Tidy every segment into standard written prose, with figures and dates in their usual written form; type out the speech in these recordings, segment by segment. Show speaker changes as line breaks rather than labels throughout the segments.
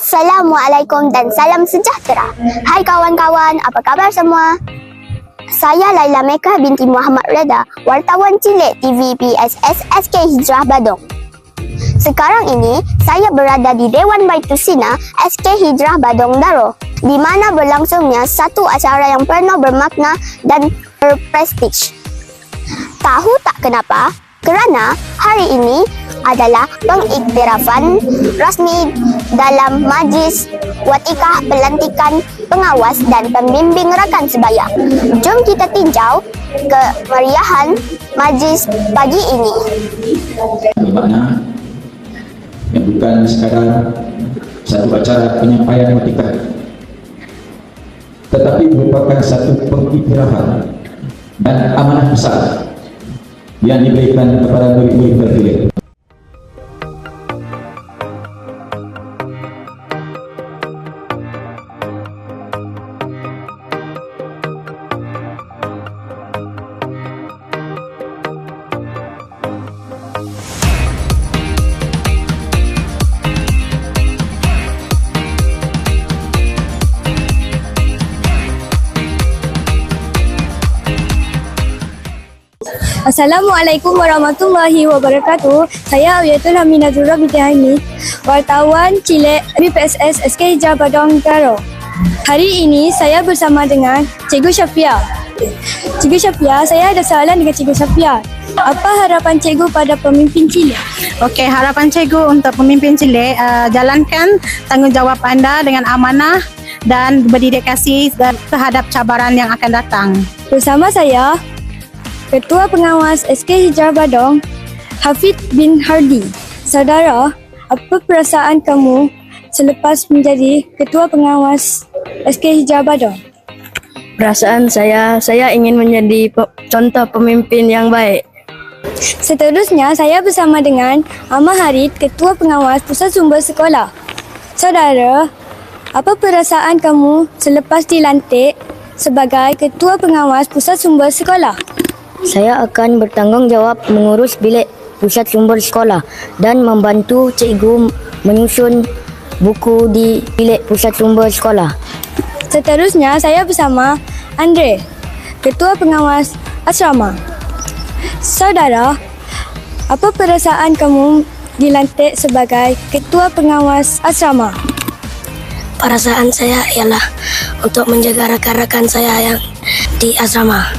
Assalamualaikum dan salam sejahtera. Hai kawan-kawan, apa khabar semua? Saya Laila Mekah binti Muhammad Reda, wartawan cilik TVPSS SK Hijrah Badung. Sekarang ini, saya berada di Dewan Baitusina SK Hijrah Badung Daro, di mana berlangsungnya satu acara yang penuh bermakna dan berprestij. Tahu tak kenapa? Kerana hari ini adalah pengiktirafan rasmi dalam Majlis Watikah Pelantikan Pengawas dan Pembimbing Rakan Sebaya. Jom kita tinjau kemeriahan majlis pagi ini.
Makna yang bukan sekadar satu acara penyampaian watikah, tetapi merupakan satu pengiktirafan dan amanah besar yang diberikan kepada murid-murid terpilih.
Assalamualaikum warahmatullahi wabarakatuh. Saya Awiyatul Hamida Zura binti Hamid, wartawan cilik BPSS SK Hijrah Badung Daro. Hari ini saya bersama dengan Cikgu Syafia. Cikgu Syafia, saya ada soalan dengan Cikgu Syafia. Apa harapan Cikgu pada pemimpin cilik?
Okey, harapan Cikgu untuk pemimpin cilik, jalankan tanggungjawab anda dengan amanah dan berdedikasi terhadap cabaran yang akan datang.
Bersama saya, Ketua Pengawas SK Hijrah Badung, Hafid bin Hardi. Saudara, apa perasaan kamu selepas menjadi Ketua Pengawas SK Hijrah Badung?
Perasaan saya ingin menjadi contoh pemimpin yang baik.
Seterusnya, saya bersama dengan Ahmad Harid, Ketua Pengawas Pusat Sumber Sekolah. Saudara, apa perasaan kamu selepas dilantik sebagai Ketua Pengawas Pusat Sumber Sekolah?
Saya akan bertanggungjawab mengurus bilik pusat sumber sekolah dan membantu cikgu menyusun buku di bilik pusat sumber sekolah.
Seterusnya, saya bersama Andre, Ketua Pengawas Asrama. Saudara, apa perasaan kamu dilantik sebagai Ketua Pengawas Asrama?
Perasaan saya ialah untuk menjaga rakan-rakan saya yang di asrama.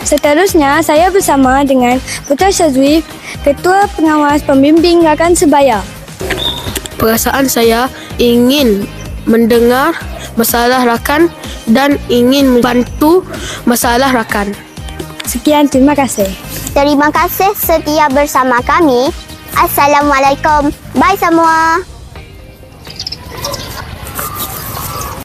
Seterusnya, saya bersama dengan Putra Syazwi, Ketua Pengawas Pembimbing Rakan Sebaya.
Perasaan saya ingin mendengar masalah rakan dan ingin membantu masalah rakan.
Sekian, terima kasih.
Terima kasih setia bersama kami. Assalamualaikum. Bye semua.